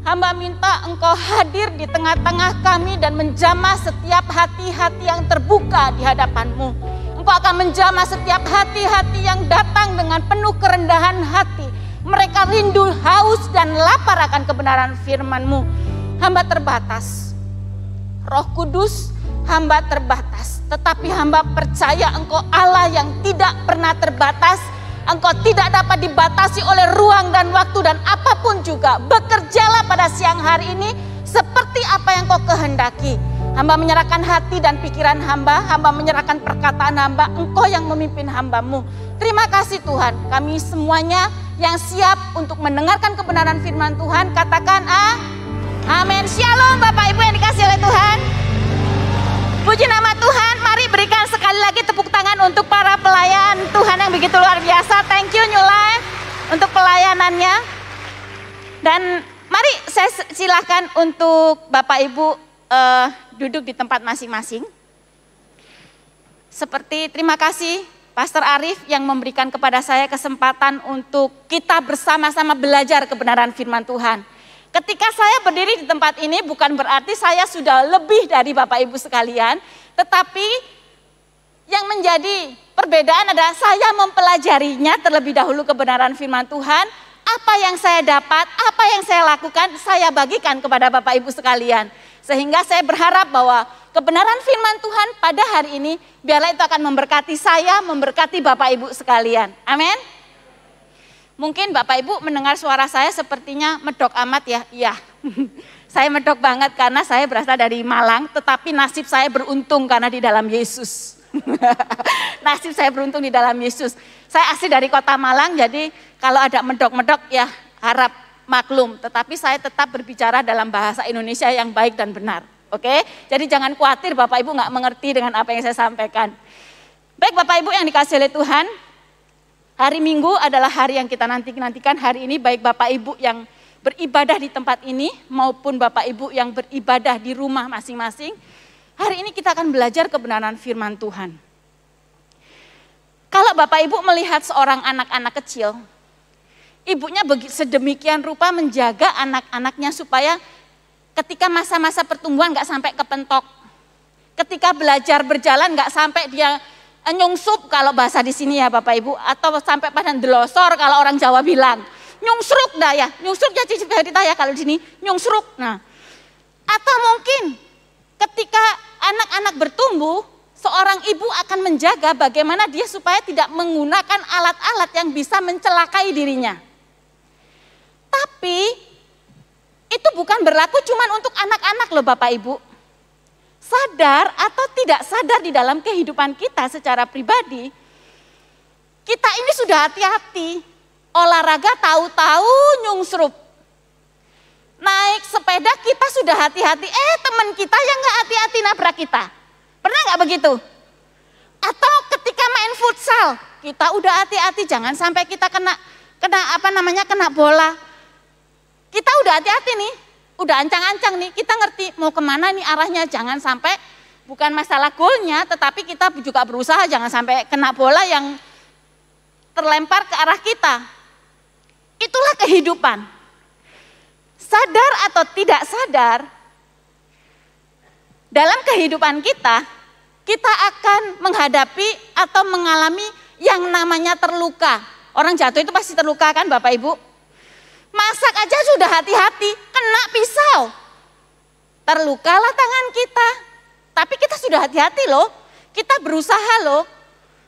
Hamba minta Engkau hadir di tengah-tengah kami dan menjamah setiap hati-hati yang terbuka di hadapan-Mu. Engkau akan menjamah setiap hati-hati yang datang dengan penuh kerendahan hati. Mereka rindu, haus dan lapar akan kebenaran firman-Mu. Hamba terbatas. Roh Kudus, hamba terbatas. Tetapi hamba percaya Engkau Allah yang tidak pernah terbatas. Engkau tidak dapat dibatasi oleh ruang dan waktu dan apapun juga. Bekerjalah pada siang hari ini seperti apa yang Kau kehendaki. Hamba menyerahkan hati dan pikiran hamba menyerahkan perkataan hamba, Engkau yang memimpin hamba-Mu. Terima kasih Tuhan, kami semuanya yang siap untuk mendengarkan kebenaran firman Tuhan, katakan amin. Shalom Bapak Ibu yang dikasihi oleh Tuhan. Puji nama Tuhan, mari berikan sekali lagi tepuk tangan untuk para pelayan Tuhan yang begitu luar biasa. Thank you New Life untuk pelayanannya. Dan mari saya silakan untuk Bapak Ibu duduk di tempat masing-masing. Seperti terima kasih Pastor Arif yang memberikan kepada saya kesempatan untuk kita bersama-sama belajar kebenaran firman Tuhan. Ketika saya berdiri di tempat ini bukan berarti saya sudah lebih dari Bapak Ibu sekalian, tetapi yang menjadi perbedaan adalah saya mempelajarinya terlebih dahulu kebenaran firman Tuhan. Apa yang saya dapat, apa yang saya lakukan, saya bagikan kepada Bapak Ibu sekalian. Sehingga saya berharap bahwa kebenaran firman Tuhan pada hari ini, biarlah itu akan memberkati saya, memberkati Bapak Ibu sekalian. Amin. Mungkin Bapak Ibu mendengar suara saya sepertinya medok amat ya. Iya, saya medok banget karena saya berasal dari Malang, tetapi nasib saya beruntung karena di dalam Yesus. Nasib saya beruntung di dalam Yesus. Saya asli dari kota Malang, jadi kalau ada medok-medok ya harap maklum. Tetapi saya tetap berbicara dalam bahasa Indonesia yang baik dan benar. Oke, jadi jangan khawatir Bapak Ibu nggak mengerti dengan apa yang saya sampaikan. Baik Bapak Ibu yang dikasihi oleh Tuhan, hari Minggu adalah hari yang kita nantikan. Hari ini baik Bapak Ibu yang beribadah di tempat ini maupun Bapak Ibu yang beribadah di rumah masing-masing. Hari ini kita akan belajar kebenaran firman Tuhan. Kalau Bapak Ibu melihat seorang anak-anak kecil, ibunya sedemikian rupa menjaga anak-anaknya supaya ketika masa-masa pertumbuhan gak sampai kepentok. Ketika belajar berjalan gak sampai dia nyungsup kalau bahasa di sini ya Bapak Ibu, atau sampai pada delosor kalau orang Jawa bilang. Nyungsruk dah ya, nyungsruk ya Cici Berita ya kalau di sini, nyungsruk. Nah, atau mungkin ketika anak-anak bertumbuh, seorang ibu akan menjaga bagaimana dia supaya tidak menggunakan alat-alat yang bisa mencelakai dirinya. Tapi itu bukan berlaku cuma untuk anak-anak loh Bapak Ibu. Sadar atau tidak sadar di dalam kehidupan kita secara pribadi, kita ini sudah hati-hati. Olahraga tahu-tahu nyungsrup. Naik sepeda kita sudah hati-hati, teman kita yang gak hati-hati nabrak kita. Pernah gak begitu? Atau ketika main futsal, kita udah hati-hati jangan sampai kita kena bola. Kita udah hati-hati nih, udah ancang-ancang nih, kita ngerti mau kemana nih arahnya. Jangan sampai bukan masalah golnya, tetapi kita juga berusaha jangan sampai kena bola yang terlempar ke arah kita. Itulah kehidupan. Sadar atau tidak sadar, dalam kehidupan kita akan menghadapi atau mengalami yang namanya terluka. Orang jatuh itu pasti terluka kan Bapak Ibu? Masak aja sudah hati-hati, kena pisau. Terlukalah tangan kita. Tapi kita sudah hati-hati loh, kita berusaha loh.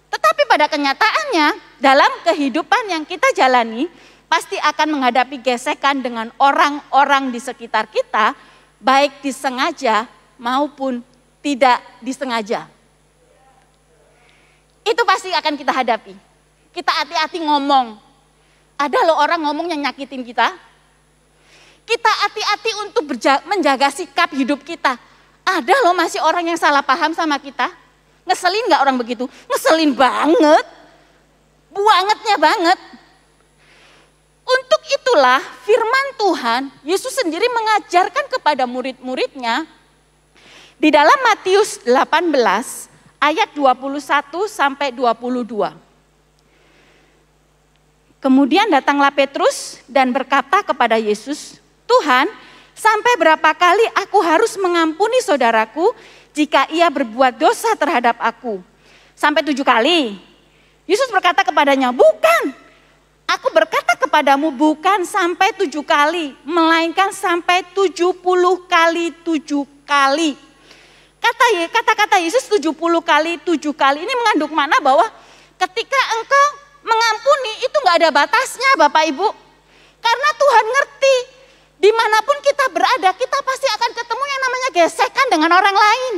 Tetapi pada kenyataannya, dalam kehidupan yang kita jalani, pasti akan menghadapi gesekan dengan orang-orang di sekitar kita, baik disengaja maupun tidak disengaja. Itu pasti akan kita hadapi. Kita hati-hati ngomong. Ada loh orang ngomong yang nyakitin kita. Kita hati-hati untuk menjaga sikap hidup kita. Ada loh masih orang yang salah paham sama kita. Ngeselin gak orang begitu? Ngeselin banget. Bangetnya banget. Untuk itulah firman Tuhan, Yesus sendiri mengajarkan kepada murid-muridnya di dalam Matius 18 ayat 21 sampai 22. Kemudian datanglah Petrus dan berkata kepada Yesus, "Tuhan, Sampai berapa kali aku harus mengampuni saudaraku jika ia berbuat dosa terhadap aku? Sampai 7 kali. Yesus berkata kepadanya, bukan. Aku berkata kepadamu bukan sampai 7 kali, melainkan sampai 70 kali 7 kali. Kata-kata Yesus 70 kali 7 kali ini mengandung makna bahwa ketika engkau mengampuni itu gak ada batasnya Bapak Ibu. Karena Tuhan ngerti dimanapun kita berada kita pasti akan ketemu yang namanya gesekan dengan orang lain.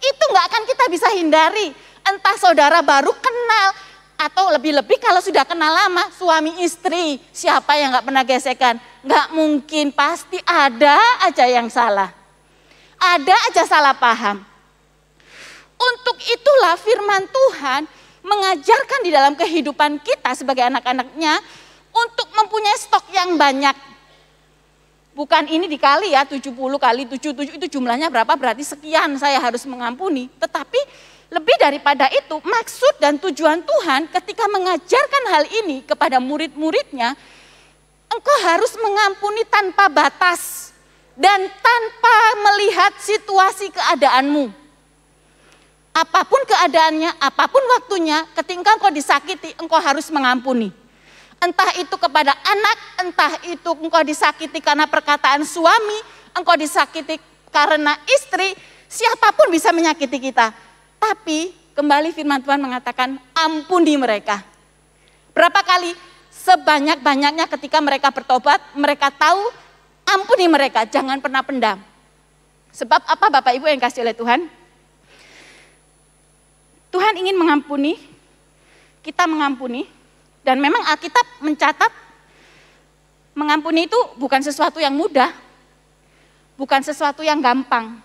Itu gak akan kita bisa hindari. Entah saudara baru kenal atau lebih-lebih kalau sudah kenal lama suami istri. Siapa yang gak pernah gesekan? Gak mungkin, pasti ada aja yang salah. Ada aja salah paham. Untuk itulah firman Tuhan mengajarkan di dalam kehidupan kita sebagai anak-anaknya untuk mempunyai stok yang banyak. Bukan ini dikali ya 70 kali 7 itu jumlahnya berapa berarti sekian saya harus mengampuni. Tetapi lebih daripada itu maksud dan tujuan Tuhan ketika mengajarkan hal ini kepada murid-muridnya, engkau harus mengampuni tanpa batas dan tanpa melihat situasi keadaanmu. Apapun keadaannya, apapun waktunya, ketika engkau disakiti, engkau harus mengampuni. Entah itu kepada anak, entah itu engkau disakiti karena perkataan suami, engkau disakiti karena istri, siapapun bisa menyakiti kita. Tapi kembali firman Tuhan mengatakan ampuni mereka. Berapa kali? Sebanyak-banyaknya ketika mereka bertobat, mereka tahu ampuni mereka, jangan pernah pendam. Sebab apa Bapak Ibu yang kasih oleh Tuhan? Tuhan ingin mengampuni, kita mengampuni, dan memang Alkitab mencatat mengampuni itu bukan sesuatu yang mudah, bukan sesuatu yang gampang.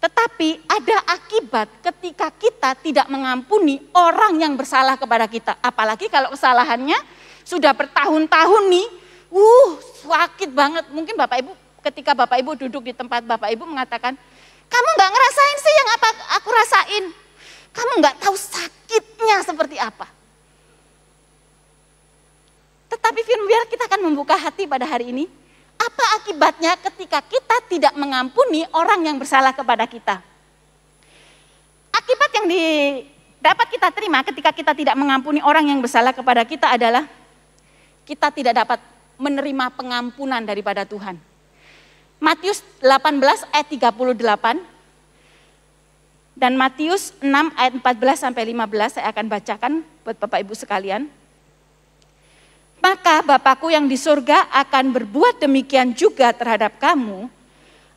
Tetapi ada akibat ketika kita tidak mengampuni orang yang bersalah kepada kita. Apalagi kalau kesalahannya sudah bertahun-tahun nih, sakit banget. Mungkin Bapak Ibu ketika Bapak Ibu duduk di tempat Bapak Ibu mengatakan, kamu gak ngerasain sih yang apa aku rasain. Kamu gak tahu sakitnya seperti apa. Tetapi biar kita akan membuka hati pada hari ini. Apa akibatnya ketika kita tidak mengampuni orang yang bersalah kepada kita? Akibat yang dapat kita terima ketika kita tidak mengampuni orang yang bersalah kepada kita adalah kita tidak dapat menerima pengampunan daripada Tuhan. Matius 18 ayat 38 dan Matius 6 ayat 14 sampai 15 saya akan bacakan buat Bapak Ibu sekalian. Maka Bapakku yang di surga akan berbuat demikian juga terhadap kamu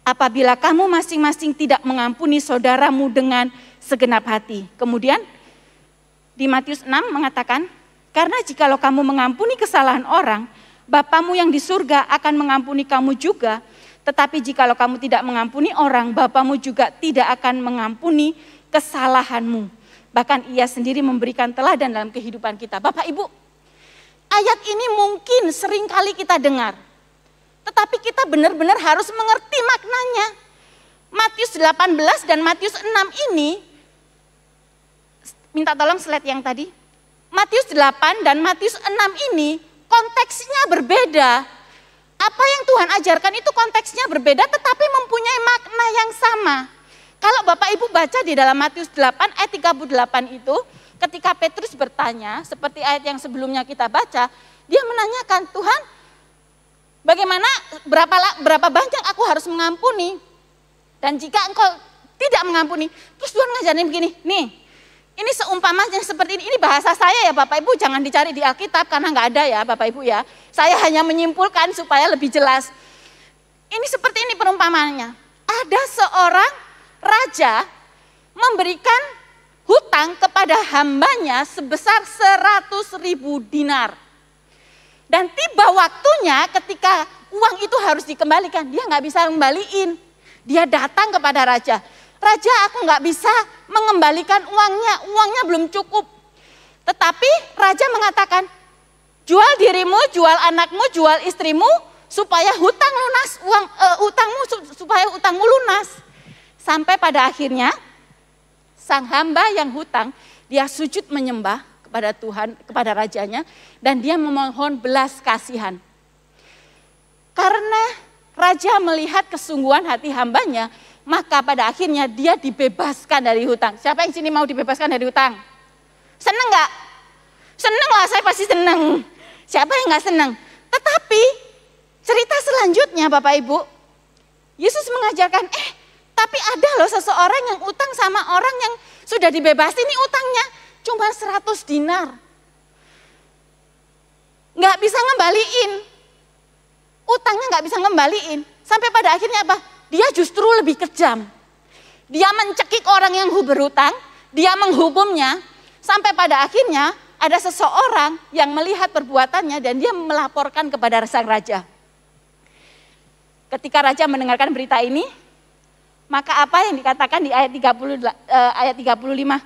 apabila kamu masing-masing tidak mengampuni saudaramu dengan segenap hati. Kemudian di Matius 6 mengatakan, karena jikalau kamu mengampuni kesalahan orang, Bapamu yang di surga akan mengampuni kamu juga. Tetapi jikalau kamu tidak mengampuni orang, Bapamu juga tidak akan mengampuni kesalahanmu. Bahkan ia sendiri memberikan teladan dalam kehidupan kita. Bapak Ibu, ayat ini mungkin sering kali kita dengar. Tetapi kita benar-benar harus mengerti maknanya. Matius 18 dan Matius 6 ini, minta tolong slide yang tadi. Matius 8 dan Matius 6 ini konteksnya berbeda. Apa yang Tuhan ajarkan itu konteksnya berbeda tetapi mempunyai makna yang sama. Kalau Bapak Ibu baca di dalam Matius 8 ayat 38 itu, ketika Petrus bertanya, seperti ayat yang sebelumnya kita baca, dia menanyakan, Tuhan bagaimana, berapa banyak aku harus mengampuni? Dan jika engkau tidak mengampuni, terus Tuhan ngajarin begini, nih ini seumpamanya seperti ini bahasa saya ya Bapak Ibu, jangan dicari di Alkitab karena nggak ada ya Bapak Ibu ya. Saya hanya menyimpulkan supaya lebih jelas. Ini seperti ini perumpamannya. Ada seorang raja memberikan hutang kepada hambanya sebesar 100.000 dinar. Dan tiba waktunya ketika uang itu harus dikembalikan, dia nggak bisa kembaliin. Dia datang kepada raja. Raja, aku nggak bisa mengembalikan uangnya belum cukup. Tetapi raja mengatakan, jual dirimu, jual anakmu, jual istrimu supaya hutang lunas, supaya hutangmu lunas. Sampai pada akhirnya sang hamba yang hutang, dia sujud menyembah kepada Tuhan, kepada rajanya, dan dia memohon belas kasihan. Karena raja melihat kesungguhan hati hambanya, maka pada akhirnya dia dibebaskan dari hutang. Siapa yang sini mau dibebaskan dari hutang? Seneng gak? Seneng lah, saya pasti seneng. Siapa yang gak seneng? Tetapi cerita selanjutnya Bapak Ibu, Yesus mengajarkan, tapi ada loh seseorang yang utang sama orang yang sudah dibebasi, ini utangnya cuma 100 dinar. Nggak bisa ngembaliin. Utangnya nggak bisa ngembaliin. Sampai pada akhirnya apa? Dia justru lebih kejam. Dia mencekik orang yang berutang, dia menghukumnya. Sampai pada akhirnya ada seseorang yang melihat perbuatannya dan dia melaporkan kepada sang raja. Ketika raja mendengarkan berita ini, maka apa yang dikatakan di ayat 35,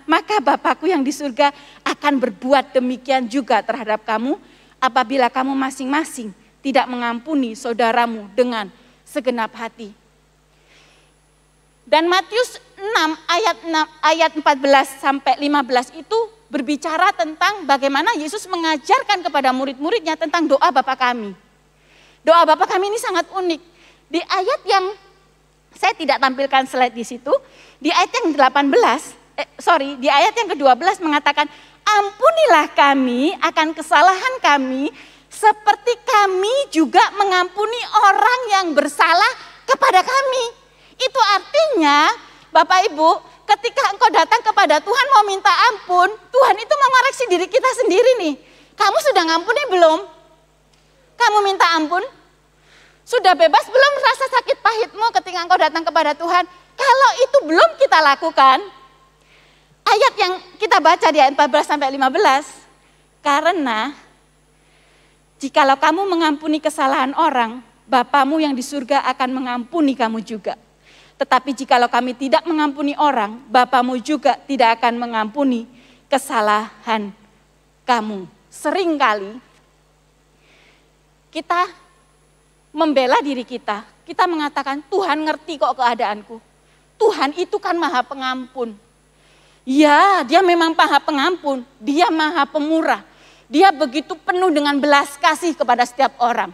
maka Bapakku yang di surga akan berbuat demikian juga terhadap kamu apabila kamu masing-masing tidak mengampuni saudaramu dengan segenap hati. Dan Matius 6 ayat 14 sampai 15 itu berbicara tentang bagaimana Yesus mengajarkan kepada murid-muridnya tentang doa Bapa kami. Doa Bapa kami ini sangat unik. Di ayat yang saya tidak tampilkan slide di situ, di ayat yang di ayat yang ke-12 mengatakan, ampunilah kami akan kesalahan kami seperti kami juga mengampuni orang yang bersalah kepada kami. Itu artinya Bapak Ibu, ketika engkau datang kepada Tuhan mau minta ampun, Tuhan itu mengoreksi diri kita sendiri nih. Kamu sudah ngampuni belum? Kamu minta ampun? Sudah bebas belum rasa sakit pahitmu ketika engkau datang kepada Tuhan? Kalau itu belum kita lakukan, ayat yang kita baca di ayat 14 sampai 15, karena jikalau kamu mengampuni kesalahan orang, Bapamu yang di surga akan mengampuni kamu juga. Tetapi jikalau kami tidak mengampuni orang, Bapamu juga tidak akan mengampuni kesalahan kamu. Seringkali kita membela diri kita, kita mengatakan Tuhan ngerti kok keadaanku. Tuhan itu kan maha pengampun. Ya, dia memang maha pengampun, dia maha pemurah. Dia begitu penuh dengan belas kasih kepada setiap orang.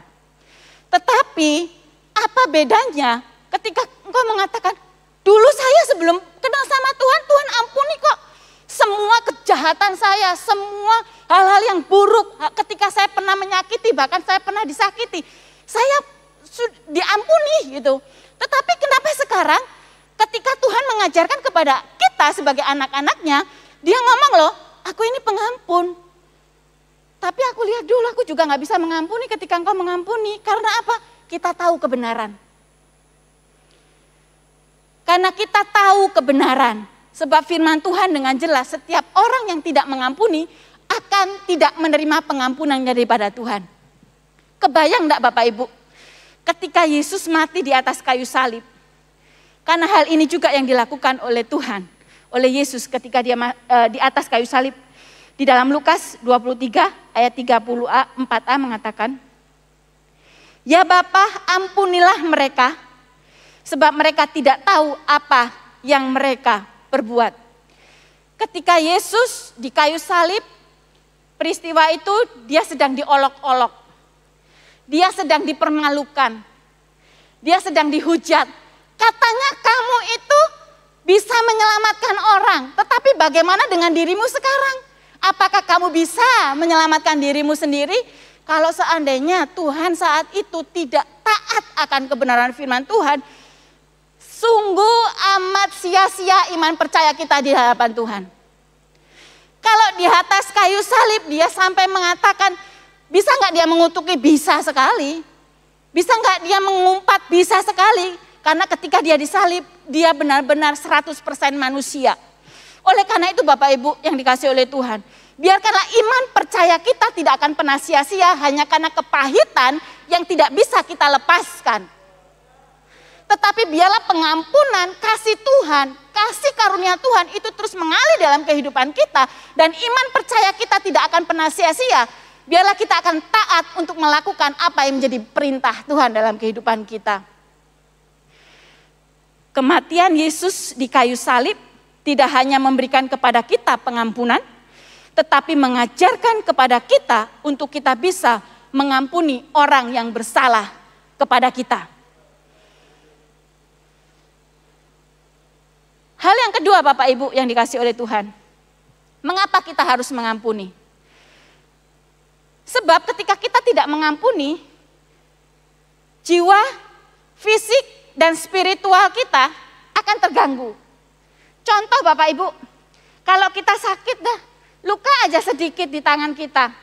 Tetapi apa bedanya ketika engkau mengatakan, dulu saya sebelum kenal sama Tuhan, Tuhan ampuni kok semua kejahatan saya, semua hal-hal yang buruk. Ketika saya pernah menyakiti, bahkan saya pernah disakiti, saya diampuni gitu. Tetapi kenapa sekarang ketika Tuhan mengajarkan kepada kita sebagai anak-anaknya, dia ngomong loh, aku ini pengampun. Tapi aku lihat dulu, aku juga gak bisa mengampuni ketika engkau mengampuni. Karena apa? Kita tahu kebenaran. Karena kita tahu kebenaran. Sebab firman Tuhan dengan jelas, setiap orang yang tidak mengampuni akan tidak menerima pengampunan daripada Tuhan. Kebayang enggak Bapak Ibu? Ketika Yesus mati di atas kayu salib. Karena hal ini juga yang dilakukan oleh Tuhan. Oleh Yesus ketika dia di atas kayu salib. Di dalam Lukas 23 ayat 34a mengatakan, ya Bapa, ampunilah mereka, sebab mereka tidak tahu apa yang mereka perbuat. Ketika Yesus di kayu salib, peristiwa itu dia sedang diolok-olok. Dia sedang dipermalukan. Dia sedang dihujat. Katanya kamu itu bisa menyelamatkan orang, tetapi bagaimana dengan dirimu sekarang? Apakah kamu bisa menyelamatkan dirimu sendiri? Kalau seandainya Tuhan saat itu tidak taat akan kebenaran firman Tuhan, sungguh amat sia-sia iman percaya kita di hadapan Tuhan. Kalau di atas kayu salib dia sampai mengatakan, bisa nggak dia mengutuki? Bisa sekali. Bisa nggak dia mengumpat? Bisa sekali. Karena ketika dia disalib, dia benar-benar 100% manusia. Oleh karena itu Bapak Ibu yang dikasih oleh Tuhan, biarkanlah iman percaya kita tidak akan pernah sia-sia hanya karena kepahitan yang tidak bisa kita lepaskan. Tetapi biarlah pengampunan, kasih Tuhan, kasih karunia Tuhan itu terus mengalir dalam kehidupan kita. Dan iman percaya kita tidak akan pernah sia-sia. Biarlah kita akan taat untuk melakukan apa yang menjadi perintah Tuhan dalam kehidupan kita. Kematian Yesus di kayu salib tidak hanya memberikan kepada kita pengampunan, tetapi mengajarkan kepada kita untuk kita bisa mengampuni orang yang bersalah kepada kita. Hal yang kedua Bapak Ibu yang dikasih oleh Tuhan. Mengapa kita harus mengampuni? Sebab ketika kita tidak mengampuni, jiwa, fisik, dan spiritual kita akan terganggu. Contoh Bapak Ibu, kalau kita sakit dah, luka aja sedikit di tangan kita.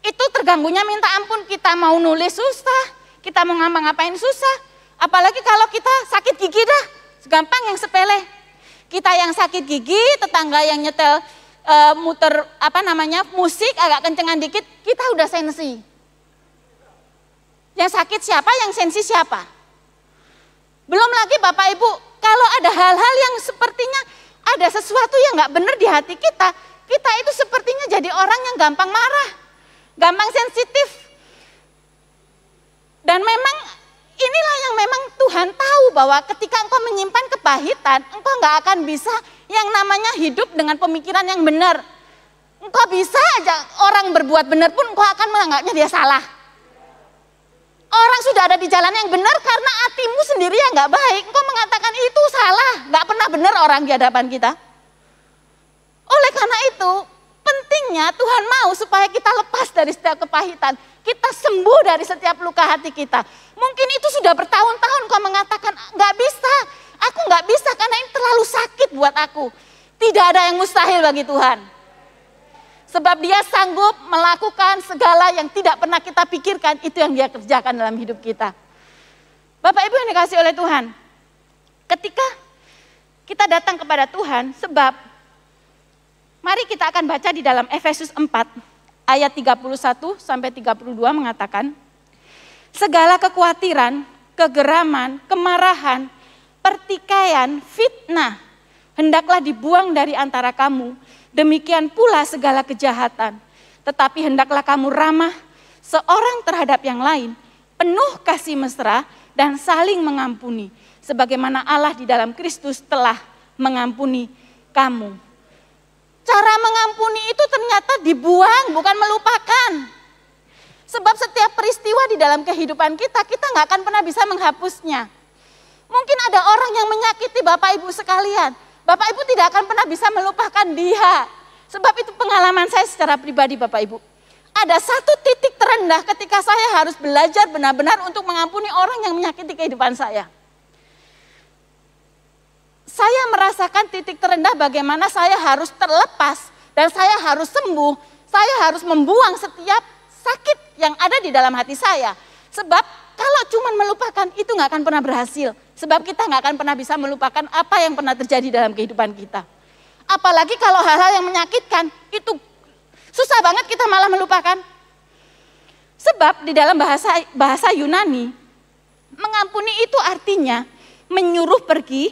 Itu terganggunya minta ampun, kita mau nulis susah, kita mau ngapa-ngapain susah. Apalagi kalau kita sakit gigi dah, gampang yang sepele. Kita yang sakit gigi, tetangga yang nyetel muter musik agak kencengan dikit, kita udah sensi. Yang sakit siapa, yang sensi siapa? Belum lagi Bapak Ibu, kalau ada hal-hal yang sepertinya ada sesuatu yang nggak benar di hati kita, kita itu sepertinya jadi orang yang gampang marah, gampang sensitif. Dan memang inilah yang memang Tuhan tahu bahwa ketika engkau menyimpan kepahitan, engkau nggak akan bisa yang namanya hidup dengan pemikiran yang benar. Engkau bisa aja orang berbuat benar pun engkau akan menganggapnya dia salah. Orang sudah ada di jalan yang benar karena hatimu sendiri yang nggak baik. Engkau mengatakan itu salah, nggak pernah benar orang di hadapan kita. Oleh karena itu, pentingnya Tuhan mau supaya kita lepas dari setiap kepahitan. Kita sembuh dari setiap luka hati kita. Mungkin itu sudah bertahun-tahun kau mengatakan, nggak bisa, aku nggak bisa karena ini terlalu sakit buat aku. Tidak ada yang mustahil bagi Tuhan. Sebab dia sanggup melakukan segala yang tidak pernah kita pikirkan, itu yang dia kerjakan dalam hidup kita. Bapak Ibu yang dikasih oleh Tuhan, ketika kita datang kepada Tuhan, sebab mari kita akan baca di dalam Efesus 4 ayat 31 sampai 32 mengatakan, segala kekhawatiran, kegeraman, kemarahan, pertikaian, fitnah, hendaklah dibuang dari antara kamu. Demikian pula segala kejahatan. Tetapi hendaklah kamu ramah seorang terhadap yang lain, penuh kasih mesra dan saling mengampuni. Sebagaimana Allah di dalam Kristus telah mengampuni kamu. Cara mengampuni itu ternyata dibuang, bukan melupakan. Sebab setiap peristiwa di dalam kehidupan kita, kita nggak akan pernah bisa menghapusnya. Mungkin ada orang yang menyakiti Bapak Ibu sekalian. Bapak Ibu tidak akan pernah bisa melupakan dia. Sebab itu pengalaman saya secara pribadi Bapak Ibu. Ada satu titik terendah ketika saya harus belajar benar-benar untuk mengampuni orang yang menyakiti kehidupan saya. Saya merasakan titik terendah bagaimana saya harus terlepas dan saya harus sembuh. Saya harus membuang setiap sakit yang ada di dalam hati saya. Sebab kalau cuma melupakan itu nggak akan pernah berhasil. Sebab kita nggak akan pernah bisa melupakan apa yang pernah terjadi dalam kehidupan kita. Apalagi kalau hal-hal yang menyakitkan, itu susah banget kita malah melupakan. Sebab di dalam bahasa Yunani, mengampuni itu artinya menyuruh pergi,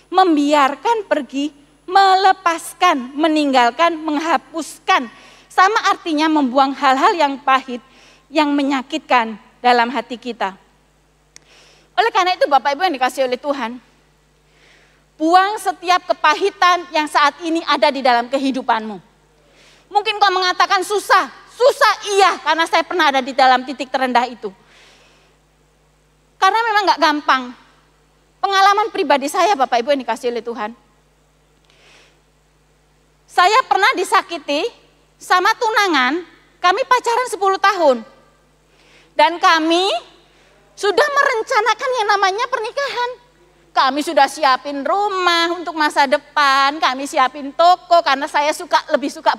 membiarkan pergi, melepaskan, meninggalkan, menghapuskan. Sama artinya membuang hal-hal yang pahit, yang menyakitkan dalam hati kita. Oleh karena itu Bapak Ibu yang dikasih oleh Tuhan, buang setiap kepahitan yang saat ini ada di dalam kehidupanmu. Mungkin kau mengatakan susah iya karena saya pernah ada di dalam titik terendah itu. Karena memang gak gampang. Pengalaman pribadi saya Bapak Ibu yang dikasih oleh Tuhan. Saya pernah disakiti sama tunangan, kami pacaran 10 tahun. Dan kami sudah merencanakan yang namanya pernikahan. Kami sudah siapin rumah untuk masa depan, kami siapin toko karena saya lebih suka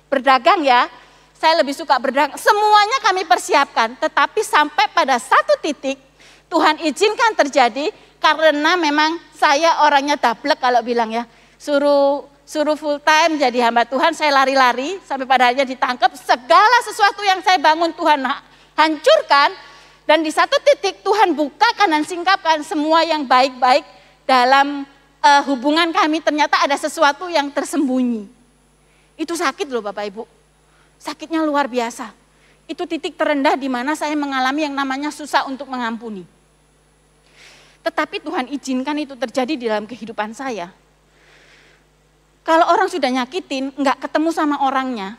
berdagang ya. Saya lebih suka berdagang, semuanya kami persiapkan. Tetapi sampai pada satu titik Tuhan izinkan terjadi karena memang saya orangnya dablek kalau bilang ya. Suruh full time jadi hamba Tuhan, saya lari-lari sampai pada akhirnya ditangkap. Segala sesuatu yang saya bangun Tuhan hancurkan. Dan di satu titik Tuhan bukakan dan singkapkan semua yang baik-baik dalam hubungan kami. Ternyata ada sesuatu yang tersembunyi. Itu sakit loh Bapak Ibu. Sakitnya luar biasa. Itu titik terendah di mana saya mengalami yang namanya susah untuk mengampuni. Tetapi Tuhan izinkan itu terjadi di dalam kehidupan saya. Kalau orang sudah nyakitin, nggak ketemu sama orangnya.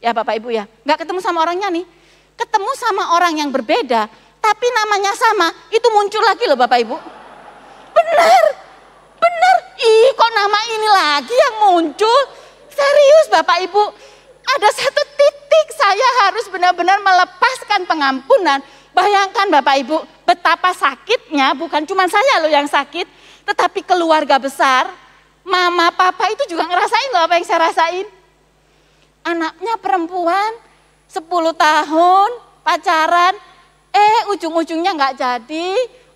Ya Bapak Ibu ya, nggak ketemu sama orangnya nih. Ketemu sama orang yang berbeda, tapi namanya sama, itu muncul lagi loh Bapak Ibu. Benar, kok nama ini lagi yang muncul? Serius Bapak Ibu, ada satu titik saya harus benar-benar melepaskan pengampunan. Bayangkan Bapak Ibu, betapa sakitnya, bukan cuma saya loh yang sakit, tetapi keluarga besar, mama, papa itu juga ngerasain loh apa yang saya rasain. Anaknya perempuan, 10 tahun, pacaran, ujung-ujungnya nggak jadi.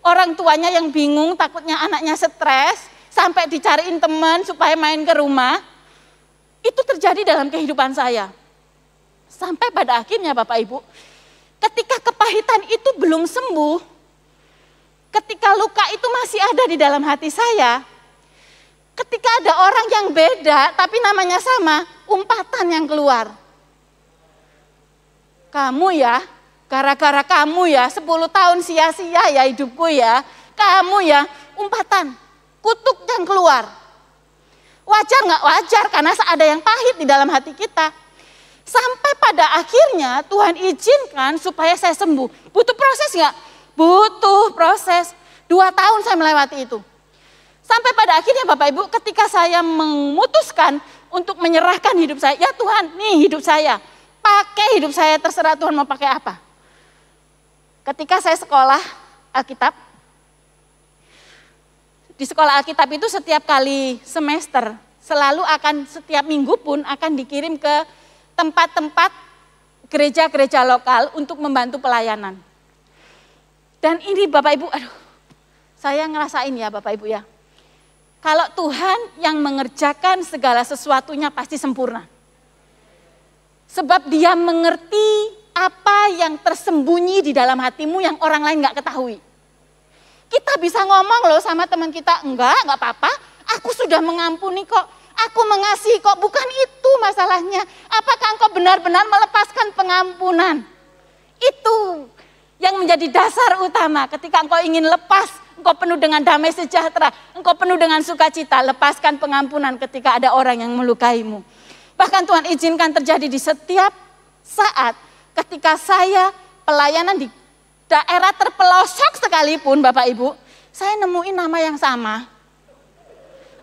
Orang tuanya yang bingung, takutnya anaknya stres, sampai dicariin teman supaya main ke rumah. Itu terjadi dalam kehidupan saya. Sampai pada akhirnya Bapak Ibu, ketika kepahitan itu belum sembuh, ketika luka itu masih ada di dalam hati saya, ketika ada orang yang beda tapi namanya sama, umpatan yang keluar. Kamu ya, gara-gara kamu ya, 10 tahun sia-sia ya hidupku ya, kamu ya, umpatan, kutuk yang keluar. Wajar nggak wajar karena ada yang pahit di dalam hati kita. Sampai pada akhirnya Tuhan izinkan supaya saya sembuh. Butuh proses nggak? Butuh proses. 2 tahun saya melewati itu. Sampai pada akhirnya Bapak Ibu, ketika saya memutuskan untuk menyerahkan hidup saya, ya Tuhan, nih hidup saya, pakai hidup saya, terserah Tuhan mau pakai apa. Ketika saya sekolah Alkitab, di sekolah Alkitab itu setiap kali semester, selalu akan setiap minggu pun akan dikirim ke tempat-tempat gereja-gereja lokal untuk membantu pelayanan. Dan ini Bapak Ibu, aduh, saya ngerasain ya Bapak Ibu ya. Kalau Tuhan yang mengerjakan segala sesuatunya pasti sempurna. Sebab Dia mengerti apa yang tersembunyi di dalam hatimu yang orang lain gak ketahui. Kita bisa ngomong loh sama teman kita, enggak apa-apa, aku sudah mengampuni kok, aku mengasihi kok, bukan itu masalahnya. Apakah engkau benar-benar melepaskan pengampunan? Itu yang menjadi dasar utama ketika engkau ingin lepas, engkau penuh dengan damai sejahtera, engkau penuh dengan sukacita, lepaskan pengampunan ketika ada orang yang melukaimu. Bahkan Tuhan izinkan terjadi di setiap saat ketika saya pelayanan di daerah terpelosok sekalipun Bapak Ibu, saya nemuin nama yang sama.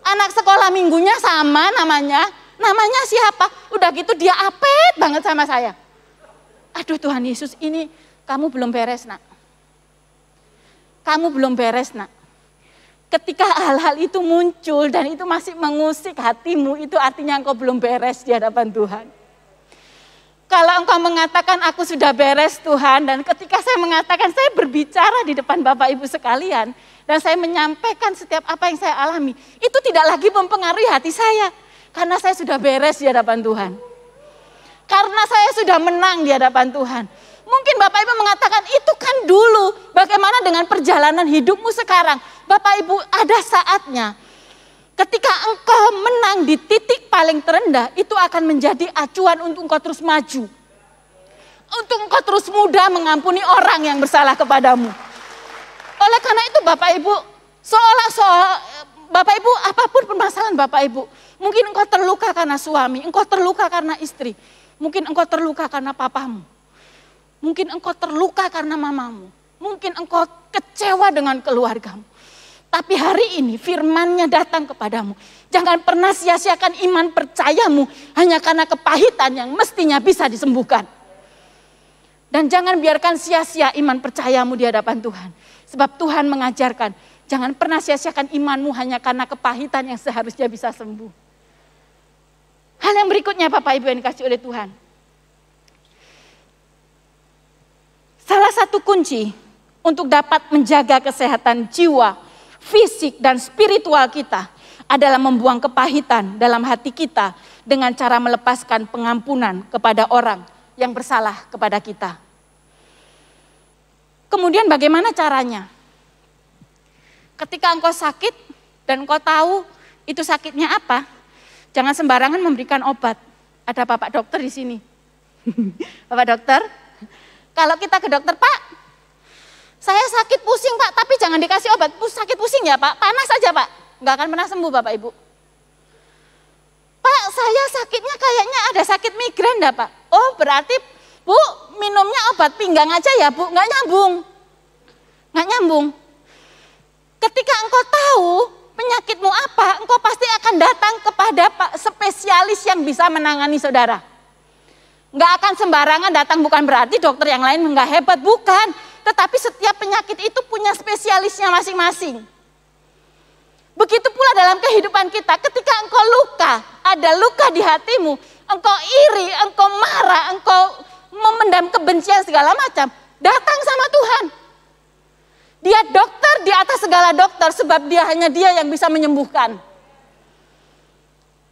Anak sekolah minggunya sama namanya siapa? Udah gitu dia apet banget sama saya. Aduh Tuhan Yesus, ini kamu belum beres nak. Kamu belum beres nak. Ketika hal-hal itu muncul dan itu masih mengusik hatimu, itu artinya engkau belum beres di hadapan Tuhan. Kalau engkau mengatakan aku sudah beres Tuhan, dan ketika saya mengatakan saya berbicara di depan Bapak Ibu sekalian, dan saya menyampaikan setiap apa yang saya alami, itu tidak lagi mempengaruhi hati saya. Karena saya sudah beres di hadapan Tuhan. Karena saya sudah menang di hadapan Tuhan. Mungkin Bapak Ibu mengatakan itu kan dulu, bagaimana dengan perjalanan hidupmu sekarang? Bapak Ibu, ada saatnya ketika engkau menang di titik paling terendah, itu akan menjadi acuan untuk engkau terus maju. Untuk engkau terus mudah mengampuni orang yang bersalah kepadamu. Oleh karena itu Bapak Ibu, Bapak Ibu, apapun permasalahan Bapak Ibu, mungkin engkau terluka karena suami, engkau terluka karena istri, mungkin engkau terluka karena papamu, mungkin engkau terluka karena mamamu, mungkin engkau kecewa dengan keluargamu. Tapi hari ini firman-Nya datang kepadamu. Jangan pernah sia-siakan iman percayamu hanya karena kepahitan yang mestinya bisa disembuhkan. Dan jangan biarkan sia-sia iman percayamu di hadapan Tuhan. Sebab Tuhan mengajarkan, jangan pernah sia-siakan imanmu hanya karena kepahitan yang seharusnya bisa sembuh. Hal yang berikutnya Bapak Ibu yang dikasih oleh Tuhan. Salah satu kunci untuk dapat menjaga kesehatan jiwa, fisik dan spiritual kita adalah membuang kepahitan dalam hati kita dengan cara melepaskan pengampunan kepada orang yang bersalah kepada kita. Kemudian bagaimana caranya? Ketika engkau sakit dan engkau tahu itu sakitnya apa, jangan sembarangan memberikan obat. Ada Bapak dokter di sini. Bapak dokter, kalau kita ke dokter, Pak, saya sakit pusing Pak, tapi jangan dikasih obat. Sakit pusing ya Pak, panas saja Pak. Enggak akan pernah sembuh Bapak Ibu. Pak, saya sakitnya kayaknya ada sakit migrain dah Pak. Oh berarti Bu, minumnya obat pinggang aja ya Bu. Enggak nyambung. Enggak nyambung. Ketika engkau tahu penyakit penyakitmu apa, engkau pasti akan datang kepada spesialis yang bisa menangani saudara. Nggak akan sembarangan datang, bukan berarti dokter yang lain nggak hebat, bukan. Tetapi setiap penyakit itu punya spesialisnya masing-masing. Begitu pula dalam kehidupan kita, ketika engkau luka, ada luka di hatimu, engkau iri, engkau marah, engkau memendam kebencian segala macam, datang sama Tuhan. Dia dokter di atas segala dokter, sebab hanya dia yang bisa menyembuhkan.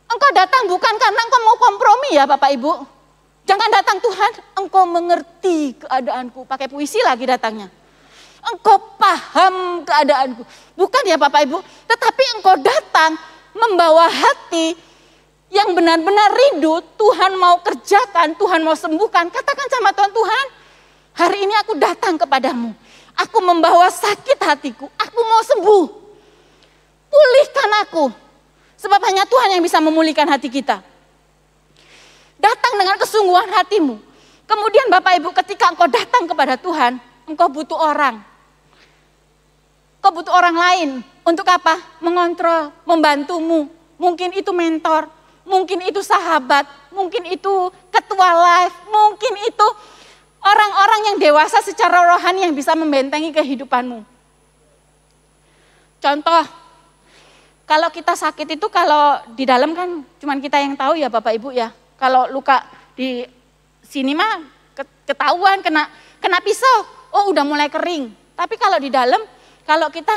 Engkau datang bukan karena engkau mau kompromi ya Bapak Ibu. Jangan datang Tuhan, engkau mengerti keadaanku. Pakai puisi lagi datangnya. Engkau paham keadaanku. Bukan ya Bapak Ibu, tetapi engkau datang membawa hati yang benar-benar rindu. Tuhan mau kerjakan, Tuhan mau sembuhkan. Katakan sama Tuhan, Tuhan hari ini aku datang kepadamu. Aku membawa sakit hatiku, aku mau sembuh. Pulihkan aku. Sebab hanya Tuhan yang bisa memulihkan hati kita. Datang dengan kesungguhan hatimu. Kemudian Bapak Ibu, ketika engkau datang kepada Tuhan, engkau butuh orang. Engkau butuh orang lain. Untuk apa? Mengontrol, membantumu. Mungkin itu mentor, mungkin itu sahabat, mungkin itu ketua life, mungkin itu orang-orang yang dewasa secara rohani yang bisa membentengi kehidupanmu. Contoh, kalau kita sakit itu, kalau di dalam kan cuman kita yang tahu ya Bapak Ibu ya. Kalau luka di sini mah ketahuan kena pisau, oh udah mulai kering. Tapi kalau di dalam, kalau kita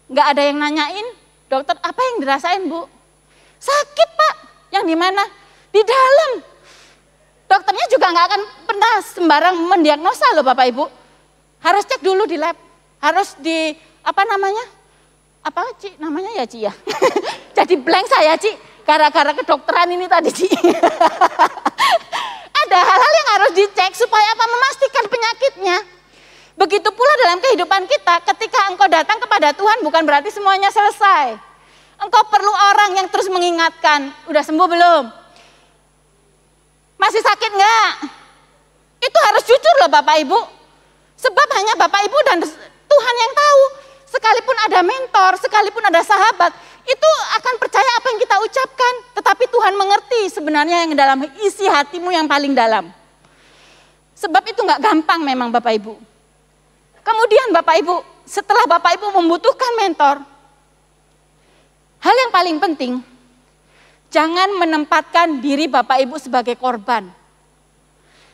nggak ada yang nanyain, dokter apa yang dirasain Bu? Sakit Pak, yang di mana? Di dalam. Dokternya juga nggak akan pernah sembarang mendiagnosa loh Bapak Ibu. Harus cek dulu di lab, harus di apa namanya? Apa Ci? Namanya ya Ci ya. Jadi blank saya Ci. Gara-gara kedokteran ini tadi Ci. Ada hal-hal yang harus dicek supaya apa? Memastikan penyakitnya. Begitu pula dalam kehidupan kita, ketika engkau datang kepada Tuhan bukan berarti semuanya selesai. Engkau perlu orang yang terus mengingatkan, udah sembuh belum? Masih sakit enggak? Itu harus jujur loh Bapak Ibu. Sebab hanya Bapak Ibu dan Tuhan yang tahu. Sekalipun ada mentor, sekalipun ada sahabat, itu akan percaya apa yang kita ucapkan. Tetapi Tuhan mengerti sebenarnya yang dalam isi hatimu yang paling dalam. Sebab itu enggak gampang memang Bapak Ibu. Kemudian Bapak Ibu, setelah Bapak Ibu membutuhkan mentor, hal yang paling penting, jangan menempatkan diri Bapak Ibu sebagai korban.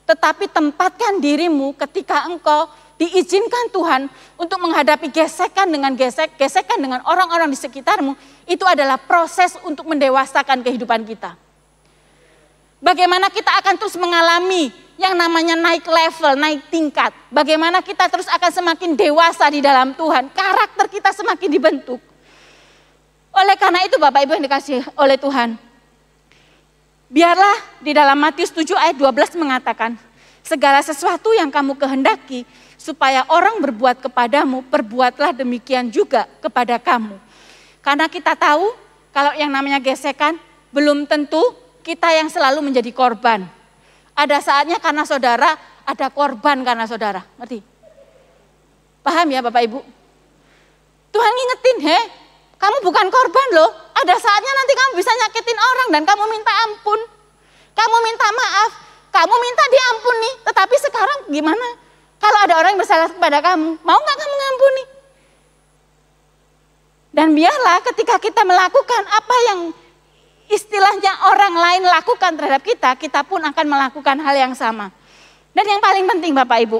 Tetapi tempatkan dirimu ketika engkau diizinkan Tuhan untuk menghadapi gesekan dengan orang-orang di sekitarmu. Itu adalah proses untuk mendewasakan kehidupan kita. Bagaimana kita akan terus mengalami yang namanya naik level, naik tingkat. Bagaimana kita terus akan semakin dewasa di dalam Tuhan. Karakter kita semakin dibentuk. Oleh karena itu Bapak Ibu yang dikasih oleh Tuhan. Biarlah di dalam Matius 7 ayat 12 mengatakan, segala sesuatu yang kamu kehendaki supaya orang berbuat kepadamu, perbuatlah demikian juga kepada kamu. Karena kita tahu kalau yang namanya gesekan belum tentu kita yang selalu menjadi korban. Ada saatnya karena saudara, ada korban karena saudara. Ngerti? Paham ya Bapak Ibu? Tuhan ngingetin, kamu bukan korban loh. Ada saatnya nanti kamu bisa nyakitin orang dan kamu minta ampun. Kamu minta maaf, kamu minta diampuni. Tetapi sekarang gimana? Kalau ada orang yang bersalah kepada kamu, mau gak kamu ngampuni? Dan biarlah ketika kita melakukan apa yang istilahnya orang lain lakukan terhadap kita, kita pun akan melakukan hal yang sama. Dan yang paling penting Bapak Ibu,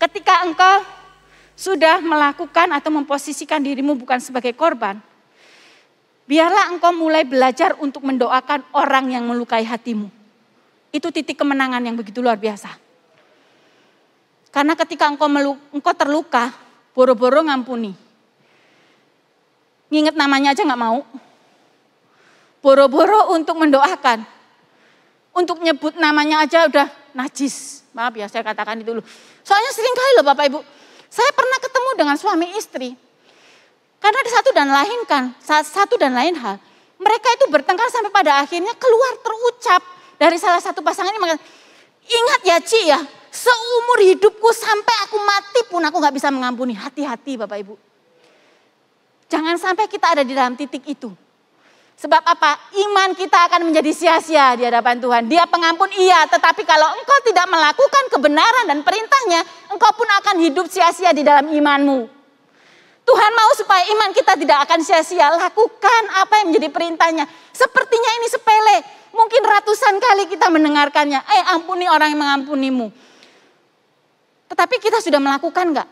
ketika engkau sudah melakukan atau memposisikan dirimu bukan sebagai korban, biarlah engkau mulai belajar untuk mendoakan orang yang melukai hatimu. Itu titik kemenangan yang begitu luar biasa. Karena ketika engkau terluka, boro-boro ngampuni. Nginget namanya aja gak mau. Boro-boro untuk mendoakan. Untuk nyebut namanya aja udah najis. Maaf ya saya katakan itu dulu. Soalnya sering kali loh Bapak Ibu. Saya pernah ketemu dengan suami istri. Karena ada satu dan lain hal. Mereka itu bertengkar sampai pada akhirnya keluar terucap dari salah satu pasangan ini. Ingat ya Ci ya, seumur hidupku sampai aku mati pun aku gak bisa mengampuni. Hati-hati Bapak Ibu. Jangan sampai kita ada di dalam titik itu. Sebab apa? Iman kita akan menjadi sia-sia di hadapan Tuhan. Dia pengampun iya, tetapi kalau engkau tidak melakukan kebenaran dan perintahnya, engkau pun akan hidup sia-sia di dalam imanmu. Tuhan mau supaya iman kita tidak akan sia-sia. Lakukan apa yang menjadi perintahnya. Sepertinya ini sepele. Mungkin ratusan kali kita mendengarkannya. Ampuni orang yang mengampunimu. Tetapi kita sudah melakukan enggak?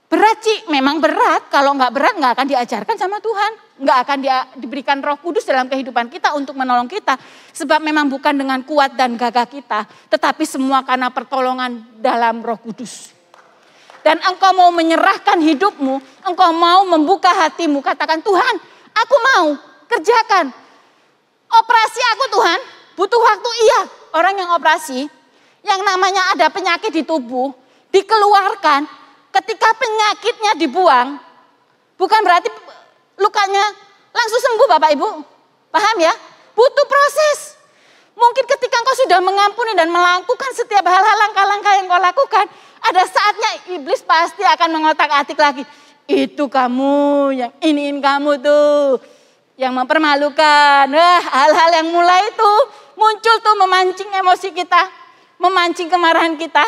Berat Ci, memang berat. Kalau enggak berat enggak akan diajarkan sama Tuhan. Enggak akan diberikan Roh Kudus dalam kehidupan kita untuk menolong kita. Sebab memang bukan dengan kuat dan gagah kita. Tetapi semua karena pertolongan dalam Roh Kudus. Dan engkau mau menyerahkan hidupmu, engkau mau membuka hatimu. Katakan, Tuhan aku mau kerjakan. Operasi aku Tuhan, butuh waktu iya. Orang yang operasi, yang namanya ada penyakit di tubuh, dikeluarkan. Ketika penyakitnya dibuang, bukan berarti lukanya langsung sembuh Bapak Ibu. Paham ya? Butuh proses. Mungkin ketika engkau sudah mengampuni dan melakukan setiap hal-hal langkah-langkah yang kau lakukan, ada saatnya iblis pasti akan mengotak-atik lagi. Itu kamu, yang iniin kamu tuh, yang mempermalukan. Hal-hal yang mulai itu muncul tuh memancing emosi kita, memancing kemarahan kita.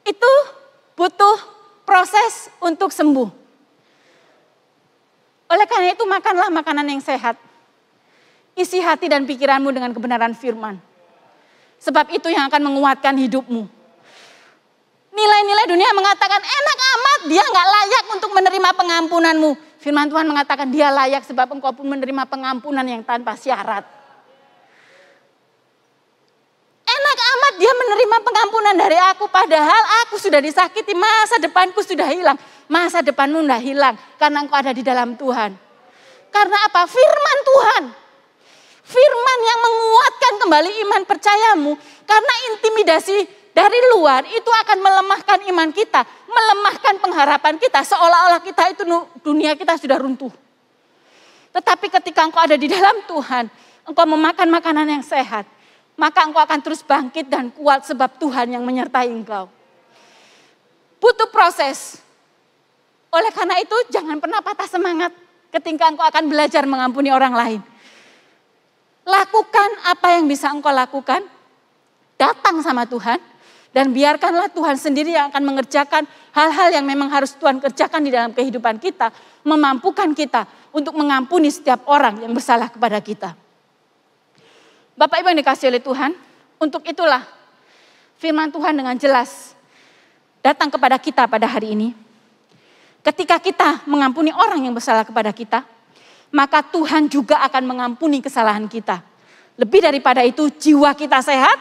Itu butuh proses untuk sembuh. Oleh karena itu makanlah makanan yang sehat. Isi hati dan pikiranmu dengan kebenaran firman. Sebab itu yang akan menguatkan hidupmu. Nilai-nilai dunia mengatakan enak amat, dia gak layak untuk menerima pengampunanmu. Firman Tuhan mengatakan dia layak sebab engkau pun menerima pengampunan yang tanpa syarat. Enak amat dia menerima pengampunan dari aku, padahal aku sudah disakiti, masa depanku sudah hilang. Masa depanmu sudah hilang karena engkau ada di dalam Tuhan. Karena apa? Firman Tuhan. Firman yang menguatkan kembali iman percayamu. Karena intimidasi dari luar itu akan melemahkan iman kita. Melemahkan pengharapan kita. Seolah-olah kita itu dunia kita sudah runtuh. Tetapi ketika engkau ada di dalam Tuhan. Engkau memakan makanan yang sehat. Maka engkau akan terus bangkit dan kuat sebab Tuhan yang menyertai engkau. Butuh proses. Oleh karena itu jangan pernah patah semangat ketika engkau akan belajar mengampuni orang lain. Lakukan apa yang bisa engkau lakukan. Datang sama Tuhan. Dan biarkanlah Tuhan sendiri yang akan mengerjakan hal-hal yang memang harus Tuhan kerjakan di dalam kehidupan kita. Memampukan kita untuk mengampuni setiap orang yang bersalah kepada kita. Bapak Ibu yang dikasihi oleh Tuhan. Untuk itulah firman Tuhan dengan jelas datang kepada kita pada hari ini. Ketika kita mengampuni orang yang bersalah kepada kita, maka Tuhan juga akan mengampuni kesalahan kita. Lebih daripada itu, jiwa kita sehat,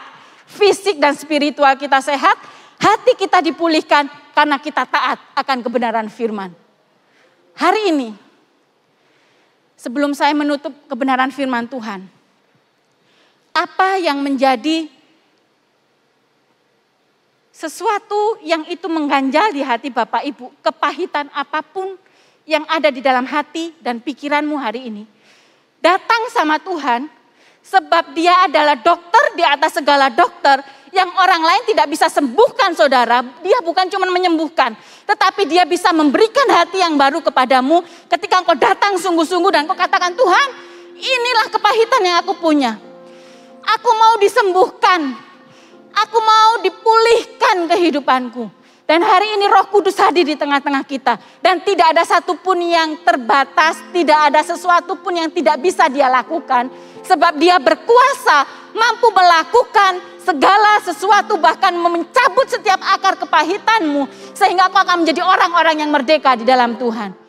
fisik dan spiritual kita sehat, hati kita dipulihkan karena kita taat akan kebenaran firman. Hari ini, sebelum saya menutup kebenaran firman Tuhan, apa yang menjadi sesuatu yang itu mengganjal di hati Bapak Ibu, kepahitan apapun yang ada di dalam hati dan pikiranmu hari ini. Datang sama Tuhan, sebab dia adalah dokter di atas segala dokter, yang orang lain tidak bisa sembuhkan saudara. Dia bukan cuma menyembuhkan, tetapi dia bisa memberikan hati yang baru kepadamu ketika engkau datang sungguh-sungguh dan engkau katakan, Tuhan inilah kepahitan yang aku punya. Aku mau disembuhkan. Aku mau dipulihkan kehidupanku. Dan hari ini Roh Kudus hadir di tengah-tengah kita. Dan tidak ada satupun yang terbatas. Tidak ada sesuatu pun yang tidak bisa dia lakukan. Sebab dia berkuasa, mampu melakukan segala sesuatu. Bahkan mencabut setiap akar kepahitanmu. Sehingga kau akan menjadi orang-orang yang merdeka di dalam Tuhan.